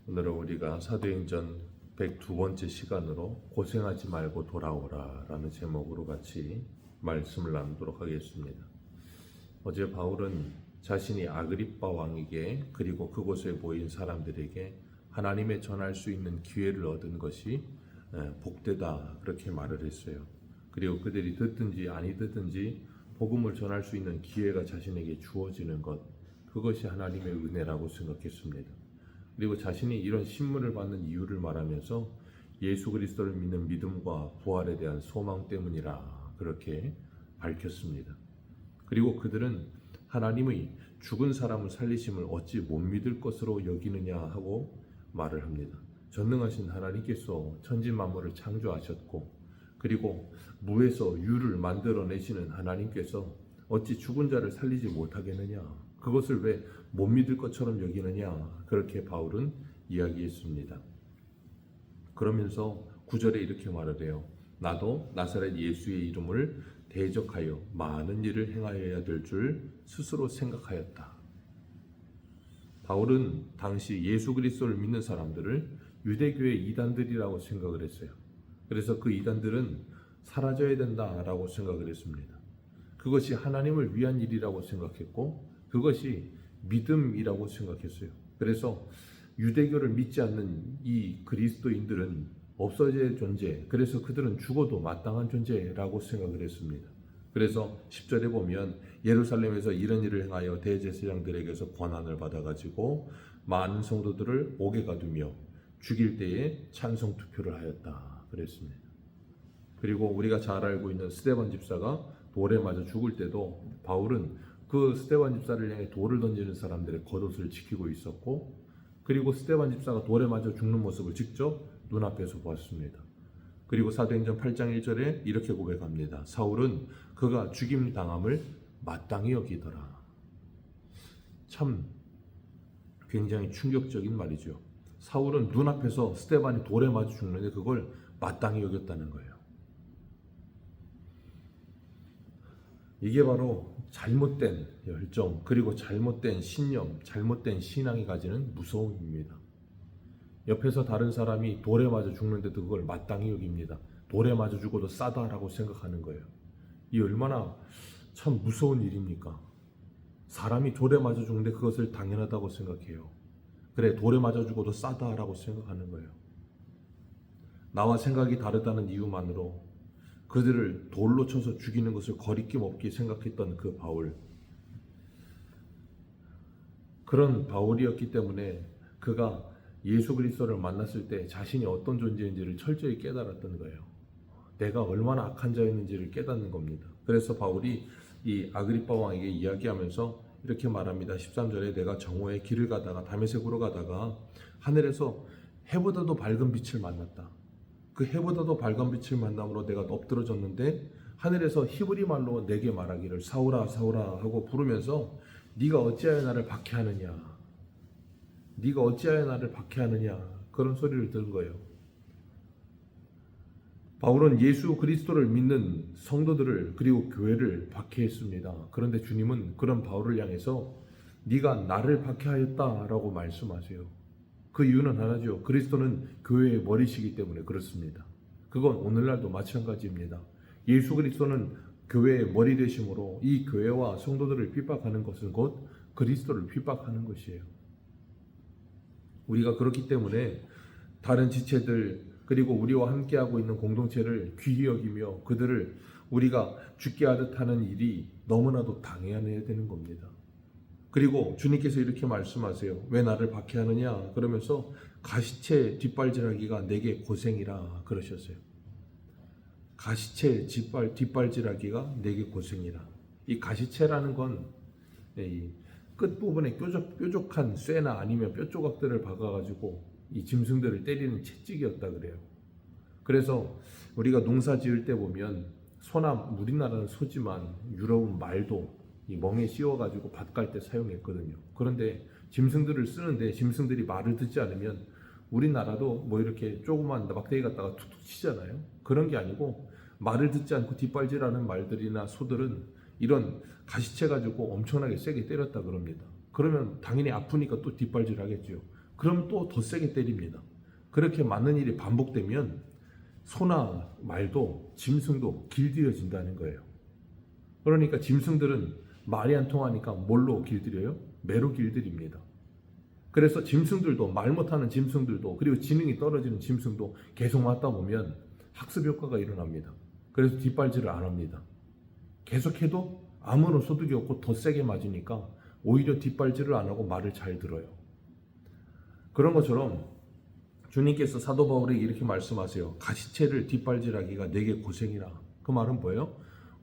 오늘은 우리가 사도행전 102번째 시간으로 고생하지 말고 돌아오라 라는 제목으로 같이 말씀을 나누도록 하겠습니다. 어제 바울은 자신이 아그리빠 왕에게 그리고 그곳에 모인 사람들에게 하나님의 전할 수 있는 기회를 얻은 것이 복되다 그렇게 말을 했어요. 그리고 그들이 듣든지 아니 듣든지 복음을 전할 수 있는 기회가 자신에게 주어지는 것, 그것이 하나님의 은혜라고 생각했습니다. 그리고 자신이 이런 신문을 받는 이유를 말하면서 예수 그리스도를 믿는 믿음과 부활에 대한 소망 때문이라 그렇게 밝혔습니다. 그리고 그들은 하나님의 죽은 사람을 살리심을 어찌 못 믿을 것으로 여기느냐 하고 말을 합니다. 전능하신 하나님께서 천지 만물을 창조하셨고 그리고 무에서 유를 만들어내시는 하나님께서 어찌 죽은 자를 살리지 못하겠느냐, 그것을 왜 못 믿을 것처럼 여기느냐, 그렇게 바울은 이야기했습니다. 그러면서 9절에 이렇게 말을 해요. 나도 나사렛 예수의 이름을 대적하여 많은 일을 행하여야 될 줄 스스로 생각하였다. 바울은 당시 예수 그리스도를 믿는 사람들을 유대교의 이단들이라고 생각을 했어요. 그래서 그 이단들은 사라져야 된다라고 생각을 했습니다. 그것이 하나님을 위한 일이라고 생각했고 그것이 믿음이라고 생각했어요. 그래서 유대교를 믿지 않는 이 그리스도인들은 없어져야 할 존재, 그래서 그들은 죽어도 마땅한 존재라고 생각을 했습니다. 그래서 10절에 보면 예루살렘에서 이런 일을 행하여 대제사장들에게서 권한을 받아가지고 많은 성도들을 옥에 가두며 죽일 때에 찬성 투표를 하였다 그랬습니다. 그리고 우리가 잘 알고 있는 스데반 집사가 돌에 맞아 죽을 때도 바울은 그 스데반 집사를 향해 돌을 던지는 사람들의 겉옷을 지키고 있었고, 그리고 스데반 집사가 돌에 맞아 죽는 모습을 직접 눈앞에서 보았습니다. 그리고 사도행전 8장 1절에 이렇게 고백합니다. 사울은 그가 죽임 당함을 마땅히 여기더라. 참 굉장히 충격적인 말이죠. 사울은 눈앞에서 스데반이 돌에 맞아 죽는데 그걸 마땅히 여겼다는 거예요. 이게 바로 잘못된 열정, 그리고 잘못된 신념, 잘못된 신앙이 가지는 무서움입니다. 옆에서 다른 사람이 돌에 맞아 죽는데도 그걸 마땅히 여깁니다. 돌에 맞아 죽어도 싸다라고 생각하는 거예요. 이 얼마나 참 무서운 일입니까? 사람이 돌에 맞아 죽는데 그것을 당연하다고 생각해요. 그래, 돌에 맞아 죽어도 싸다라고 생각하는 거예요. 나와 생각이 다르다는 이유만으로 그들을 돌로 쳐서 죽이는 것을 거리낌 없게 생각했던 그 바울, 그런 바울이었기 때문에 그가 예수 그리스도를 만났을 때 자신이 어떤 존재인지를 철저히 깨달았던 거예요. 내가 얼마나 악한 자였는지를 깨닫는 겁니다. 그래서 바울이 이 아그리빠 왕에게 이야기하면서 이렇게 말합니다. 13절에 내가 정오에 길을 가다가 다메섹으로 가다가 하늘에서 해보다도 밝은 빛을 만났다. 그 해보다도 밝은 빛을 만남으로 내가 엎드러졌는데 하늘에서 히브리 말로 내게 말하기를 사울아 사울아 하고 부르면서 네가 어찌하여 나를 박해하느냐, 네가 어찌하여 나를 박해하느냐, 그런 소리를 들은 거예요. 바울은 예수 그리스도를 믿는 성도들을 그리고 교회를 박해했습니다. 그런데 주님은 그런 바울을 향해서 네가 나를 박해하였다라고 말씀하세요. 그 이유는 하나죠. 그리스도는 교회의 머리시기 때문에 그렇습니다. 그건 오늘날도 마찬가지입니다. 예수 그리스도는 교회의 머리 되심으로 이 교회와 성도들을 핍박하는 것은 곧 그리스도를 핍박하는 것이에요. 우리가 그렇기 때문에 다른 지체들 그리고 우리와 함께하고 있는 공동체를 귀히 여기며 그들을 우리가 죽게 하듯 하는 일이 너무나도 당해야 되는 겁니다. 그리고 주님께서 이렇게 말씀하세요. 왜 나를 박해하느냐 그러면서 가시체 뒷발질하기가 내게 고생이라 그러셨어요. 가시체 뒷발질하기가 내게 고생이라. 이 가시체라는 건 이 끝부분에 뾰족한 쇠나 아니면 뼈 조각들을 박아가지고 이 짐승들을 때리는 채찍이었다 그래요. 그래서 우리가 농사 지을 때 보면 소나 우리나라는 소지만 유럽은 말도 이 멍에 씌워가지고 밭 갈 때 사용했거든요. 그런데 짐승들을 쓰는데 짐승들이 말을 듣지 않으면 우리나라도 뭐 이렇게 조그만 막대기 갖다가 툭툭 치잖아요. 그런 게 아니고 말을 듣지 않고 뒷발질하는 말들이나 소들은 이런 가시체 가지고 엄청나게 세게 때렸다 그럽니다. 그러면 당연히 아프니까 또 뒷발질 하겠죠. 그럼 또 더 세게 때립니다. 그렇게 맞는 일이 반복되면 소나 말도 짐승도 길들여진다는 거예요. 그러니까 짐승들은 말이 안 통하니까 뭘로 길들여요? 매로 길들입니다. 그래서 짐승들도, 말 못하는 짐승들도, 그리고 지능이 떨어지는 짐승도 계속 맞다 보면 학습 효과가 일어납니다. 그래서 뒷발질을 안 합니다. 계속해도 아무런 소득이 없고 더 세게 맞으니까 오히려 뒷발질을 안 하고 말을 잘 들어요. 그런 것처럼 주님께서 사도 바울에게 이렇게 말씀하세요. 가시채를 뒷발질하기가 내게 고생이라. 그 말은 뭐예요?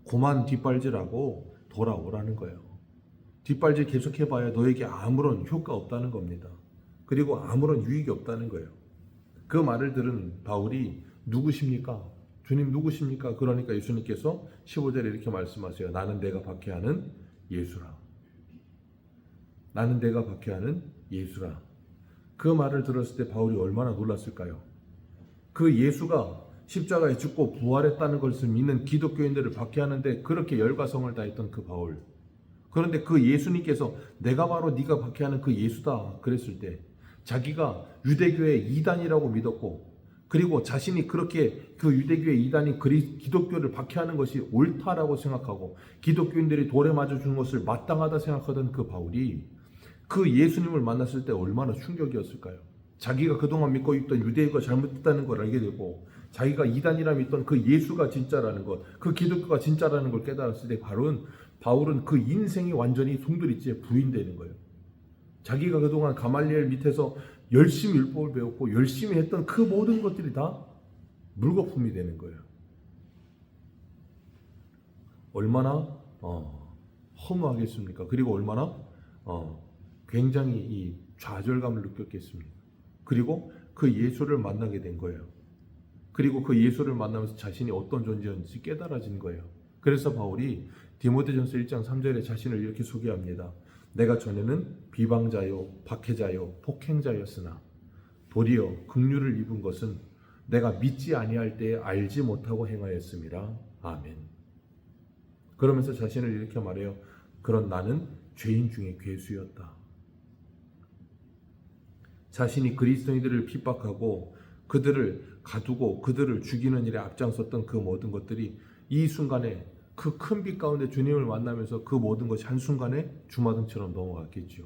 고만 뒷발질하고 돌아오라는 거예요. 뒷발질 계속해봐야 너에게 아무런 효과 없다는 겁니다. 그리고 아무런 유익이 없다는 거예요. 그 말을 들은 바울이 누구십니까? 주님 누구십니까? 그러니까 예수님께서 15절에 이렇게 말씀하세요. 나는 내가 박해하는 예수라. 나는 내가 박해하는 예수라. 그 말을 들었을 때 바울이 얼마나 놀랐을까요? 그 예수가 십자가에 죽고 부활했다는 것을 믿는 기독교인들을 박해하는데 그렇게 열과성을 다했던 그 바울. 그런데 그 예수님께서 내가 바로 네가 박해하는 그 예수다 그랬을 때 자기가 유대교의 이단이라고 믿었고, 그리고 자신이 그렇게 그 유대교의 이단인 기독교를 박해하는 것이 옳다라고 생각하고 기독교인들이 돌에 맞아 주는 것을 마땅하다 생각하던 그 바울이 그 예수님을 만났을 때 얼마나 충격이었을까요? 자기가 그동안 믿고 있던 유대교가 잘못됐다는 걸 알게 되고 자기가 이단이라 믿던 그 예수가 진짜라는 것, 그 기독교가 진짜라는 걸 깨달았을 때 바울은 그 인생이 완전히 송두리째 부인되는 거예요. 자기가 그동안 가말리엘 밑에서 열심히 율법을 배웠고 열심히 했던 그 모든 것들이 다 물거품이 되는 거예요. 얼마나 허무하겠습니까? 그리고 얼마나 굉장히 이 좌절감을 느꼈겠습니까? 그리고 그 예수를 만나게 된 거예요. 그리고 그 예수를 만나면서 자신이 어떤 존재였는지 깨달아진 거예요. 그래서 바울이 디모데전서 1장 3절에 자신을 이렇게 소개합니다. 내가 전에는 비방자요, 박해자요, 폭행자였으나 도리어 긍휼을 입은 것은 내가 믿지 아니할 때에 알지 못하고 행하였음이라. 아멘. 그러면서 자신을 이렇게 말해요. 그런 나는 죄인 중에 괴수였다. 자신이 그리스도인들을 핍박하고 그들을 가두고 그들을 죽이는 일에 앞장섰던 그 모든 것들이 이 순간에 그 큰 빛 가운데 주님을 만나면서 그 모든 것이 한순간에 주마등처럼 넘어갔겠죠.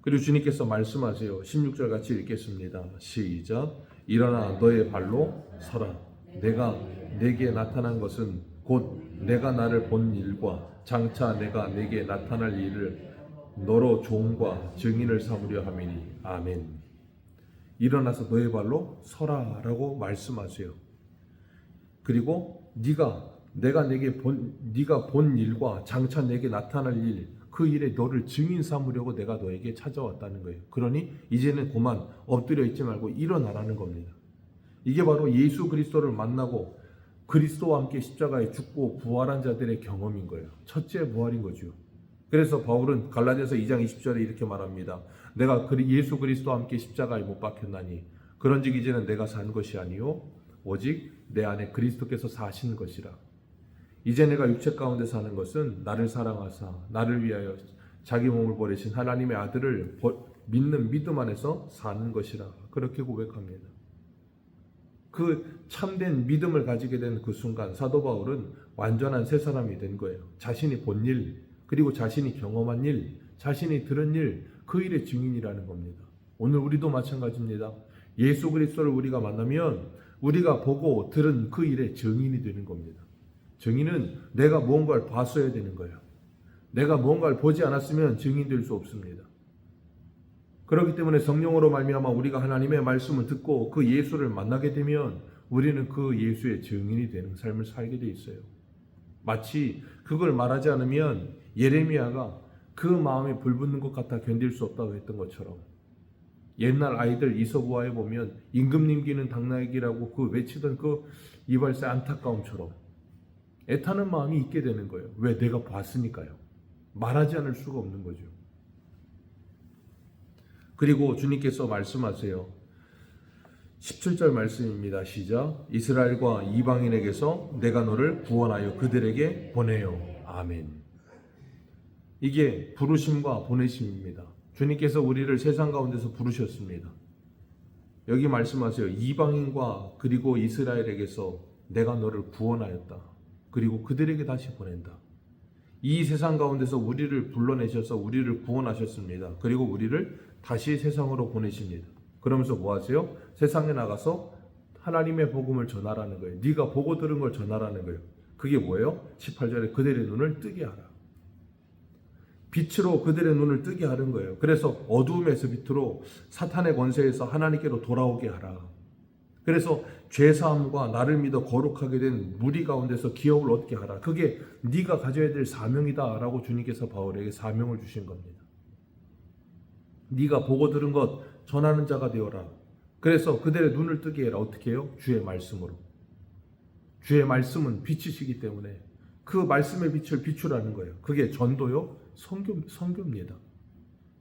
그리고 주님께서 말씀하세요. 16절 같이 읽겠습니다. 시작. 일어나 너의 발로 서라. 내가 내게 나타난 것은 곧 내가 나를 본 일과 장차 내가 내게 나타날 일을 너로 종과 증인을 삼으려 함이니. 아멘. 일어나서 너의 발로 서라 라고 말씀하세요. 그리고 네가 본 일과 장차 내게 나타날 일, 그 일에 너를 증인 삼으려고 내가 너에게 찾아왔다는 거예요. 그러니 이제는 그만 엎드려 있지 말고 일어나라는 겁니다. 이게 바로 예수 그리스도를 만나고 그리스도와 함께 십자가에 죽고 부활한 자들의 경험인 거예요. 첫째 부활인 거죠. 그래서 바울은 갈라디아서 2장 20절에 이렇게 말합니다. 내가 예수 그리스도와 함께 십자가에 못 박혔나니 그런즉 이제는 내가 산 것이 아니요 오직 내 안에 그리스도께서 사신 것이라. 이제 내가 육체 가운데 사는 것은 나를 사랑하사 나를 위하여 자기 몸을 버리신 하나님의 아들을 믿는 믿음 안에서 사는 것이라. 그렇게 고백합니다. 그 참된 믿음을 가지게 된 그 순간 사도 바울은 완전한 새 사람이 된 거예요. 자신이 본 일, 그리고 자신이 경험한 일, 자신이 들은 일, 그 일의 증인이라는 겁니다. 오늘 우리도 마찬가지입니다. 예수 그리스도를 우리가 만나면 우리가 보고 들은 그 일의 증인이 되는 겁니다. 증인은 내가 무언가를 봤어야 되는 거예요. 내가 무언가를 보지 않았으면 증인될 수 없습니다. 그렇기 때문에 성령으로 말미암아 우리가 하나님의 말씀을 듣고 그 예수를 만나게 되면 우리는 그 예수의 증인이 되는 삶을 살게 돼 있어요. 마치 그걸 말하지 않으면 예레미야가 그 마음에 불붙는 것 같아 견딜 수 없다고 했던 것처럼, 옛날 아이들 이서구화에 보면 임금님 귀는 당나귀라고 그 외치던 그 이발사의 안타까움처럼 애타는 마음이 있게 되는 거예요. 왜? 내가 봤으니까요. 말하지 않을 수가 없는 거죠. 그리고 주님께서 말씀하세요. 17절 말씀입니다. 시작. 이스라엘과 이방인에게서 내가 너를 구원하여 그들에게 보내요. 아멘. 이게 부르심과 보내심입니다. 주님께서 우리를 세상 가운데서 부르셨습니다. 여기 말씀하세요. 이방인과 그리고 이스라엘에게서 내가 너를 구원하였다. 그리고 그들에게 다시 보낸다. 이 세상 가운데서 우리를 불러내셔서 우리를 구원하셨습니다. 그리고 우리를 다시 세상으로 보내십니다. 그러면서 뭐 하세요? 세상에 나가서 하나님의 복음을 전하라는 거예요. 네가 보고 들은 걸 전하라는 거예요. 그게 뭐예요? 18절에 그들의 눈을 뜨게 하라. 빛으로 그들의 눈을 뜨게 하는 거예요. 그래서 어두움에서 빛으로 사탄의 권세에서 하나님께로 돌아오게 하라. 그래서 죄사함과 나를 믿어 거룩하게 된 무리 가운데서 기업을 얻게 하라. 그게 네가 가져야 될 사명이다 라고 주님께서 바울에게 사명을 주신 겁니다. 네가 보고 들은 것 전하는 자가 되어라. 그래서 그들의 눈을 뜨게 해라. 어떻게 해요? 주의 말씀으로. 주의 말씀은 빛이시기 때문에 그 말씀의 빛을 비추라는 거예요. 그게 전도요? 선교입니다.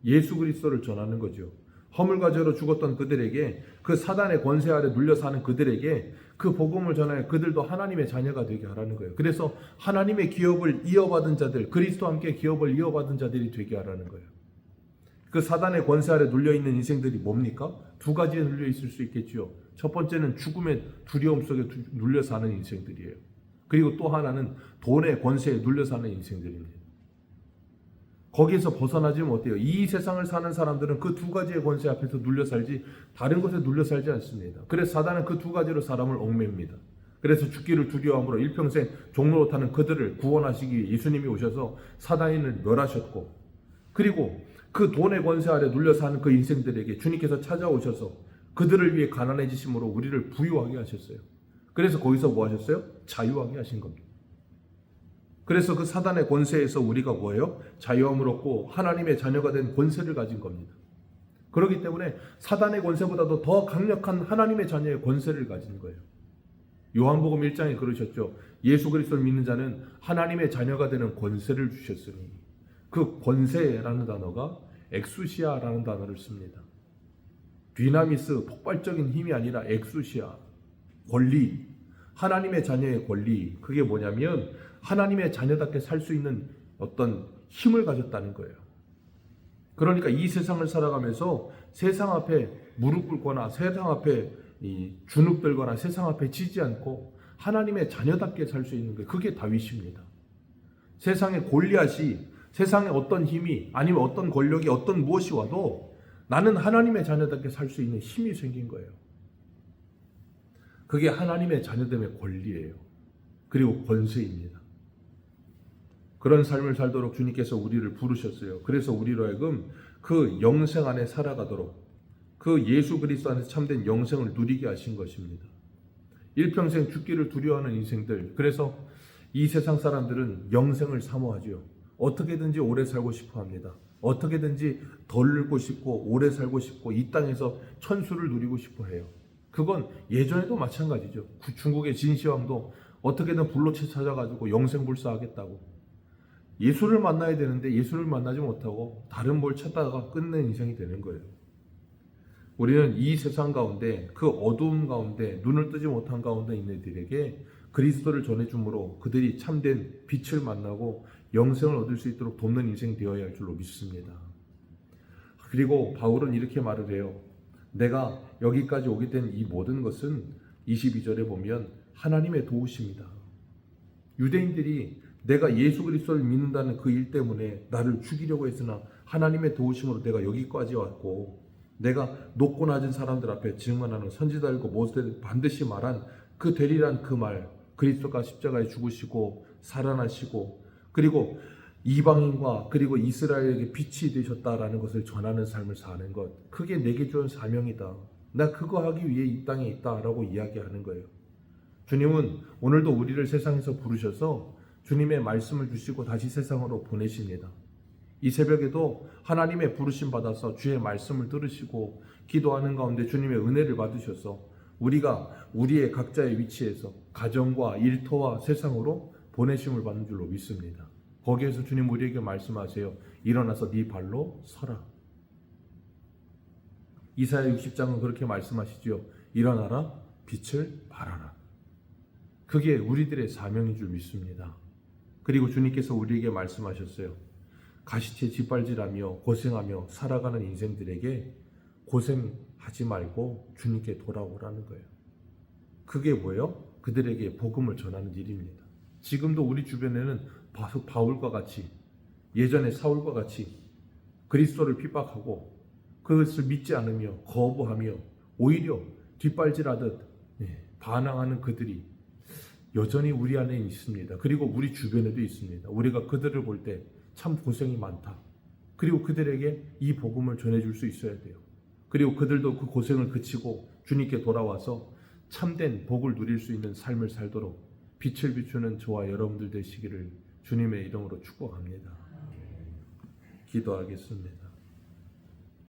예수 그리스도를 전하는 거죠. 허물과 죄로 죽었던 그들에게, 그 사단의 권세 아래 눌려 사는 그들에게 그 복음을 전하여 그들도 하나님의 자녀가 되게 하라는 거예요. 그래서 하나님의 기업을 이어받은 자들, 그리스도와 함께 기업을 이어받은 자들이 되게 하라는 거예요. 그 사단의 권세 아래 눌려 있는 인생들이 뭡니까? 두 가지에 눌려 있을 수 있겠죠. 첫 번째는 죽음의 두려움 속에 눌려 사는 인생들이에요. 그리고 또 하나는 돈의 권세에 눌려 사는 인생들입니다. 거기에서 벗어나지 못해요. 이 세상을 사는 사람들은 그 두 가지의 권세 앞에서 눌려 살지 다른 것에 눌려 살지 않습니다. 그래서 사단은 그 두 가지로 사람을 얽매입니다. 그래서 죽기를 두려워함으로 일평생 종로로 타는 그들을 구원하시기 위해 예수님이 오셔서 사단인을 멸하셨고, 그리고 그 돈의 권세 아래 눌려 사는 그 인생들에게 주님께서 찾아오셔서 그들을 위해 가난해지심으로 우리를 부유하게 하셨어요. 그래서 거기서 뭐 하셨어요? 자유하게 하신 겁니다. 그래서 그 사단의 권세에서 우리가 뭐예요? 자유함을 얻고 하나님의 자녀가 된 권세를 가진 겁니다. 그렇기 때문에 사단의 권세보다도 더 강력한 하나님의 자녀의 권세를 가진 거예요. 요한복음 1장에 그러셨죠. 예수 그리스도를 믿는 자는 하나님의 자녀가 되는 권세를 주셨으니, 그 권세라는 단어가 엑수시아라는 단어를 씁니다. 디나미스, 폭발적인 힘이 아니라 엑수시아, 권리, 하나님의 자녀의 권리. 그게 뭐냐면 하나님의 자녀답게 살 수 있는 어떤 힘을 가졌다는 거예요. 그러니까 이 세상을 살아가면서 세상 앞에 무릎 꿇거나 세상 앞에 주눅들거나 세상 앞에 지지 않고 하나님의 자녀답게 살 수 있는 거예요. 그게 다윗입니다. 세상의 골리앗이, 세상의 어떤 힘이 아니면 어떤 권력이 어떤 무엇이 와도 나는 하나님의 자녀답게 살 수 있는 힘이 생긴 거예요. 그게 하나님의 자녀됨의 권리예요. 그리고 권세입니다. 그런 삶을 살도록 주님께서 우리를 부르셨어요. 그래서 우리로 하여금 그 영생 안에 살아가도록, 그 예수 그리스도 안에서 참된 영생을 누리게 하신 것입니다. 일평생 죽기를 두려워하는 인생들, 그래서 이 세상 사람들은 영생을 사모하죠. 어떻게든지 오래 살고 싶어 합니다. 어떻게든지 덜 늙고 싶고 오래 살고 싶고 이 땅에서 천수를 누리고 싶어 해요. 그건 예전에도 마찬가지죠. 중국의 진시황도 어떻게든 불로 찾아가지고 영생불사하겠다고. 예수를 만나야 되는데 예수를 만나지 못하고 다른 뭘 찾다가 끝낸 인생이 되는 거예요. 우리는 이 세상 가운데, 그 어두움 가운데, 눈을 뜨지 못한 가운데 있는 이들에게 그리스도를 전해줌으로 그들이 참된 빛을 만나고 영생을 얻을 수 있도록 돕는 인생 되어야 할 줄로 믿습니다. 그리고 바울은 이렇게 말을 해요. 내가 여기까지 오게 된 이 모든 것은 22절에 보면 하나님의 도우심이다. 유대인들이 내가 예수 그리스도를 믿는다는 그 일 때문에 나를 죽이려고 했으나 하나님의 도우심으로 내가 여기까지 왔고, 내가 높고 낮은 사람들 앞에 증언하는 선지자들과 모세들이 반드시 말한 그 되리란 그 말, 그리스도가 십자가에 죽으시고 살아나시고 그리고 이방인과 그리고 이스라엘에게 빛이 되셨다라는 것을 전하는 삶을 사는 것, 그게 내게 주은 사명이다. 나 그거 하기 위해 이 땅에 있다라고 이야기하는 거예요. 주님은 오늘도 우리를 세상에서 부르셔서 주님의 말씀을 주시고 다시 세상으로 보내십니다. 이 새벽에도 하나님의 부르심 받아서 주의 말씀을 들으시고 기도하는 가운데 주님의 은혜를 받으셔서 우리가 우리의 각자의 위치에서 가정과 일터와 세상으로 보내심을 받는 줄로 믿습니다. 거기에서 주님 우리에게 말씀하세요. 일어나서 네 발로 서라. 이사야 60장은 그렇게 말씀하시죠. 일어나라, 빛을 발하라. 그게 우리들의 사명인 줄 믿습니다. 그리고 주님께서 우리에게 말씀하셨어요. 가시체 짓밟질하며 고생하며 살아가는 인생들에게 고생하지 말고 주님께 돌아오라는 거예요. 그게 뭐예요? 그들에게 복음을 전하는 일입니다. 지금도 우리 주변에는 바울과 같이, 예전에 사울과 같이 그리스도를 핍박하고 그것을 믿지 않으며 거부하며 오히려 뒷발질하듯 반항하는 그들이 여전히 우리 안에 있습니다. 그리고 우리 주변에도 있습니다. 우리가 그들을 볼 때 참 고생이 많다. 그리고 그들에게 이 복음을 전해줄 수 있어야 돼요. 그리고 그들도 그 고생을 그치고 주님께 돌아와서 참된 복을 누릴 수 있는 삶을 살도록 빛을 비추는 저와 여러분들 되시기를 주님의 이름으로 축복합니다. 기도하겠습니다.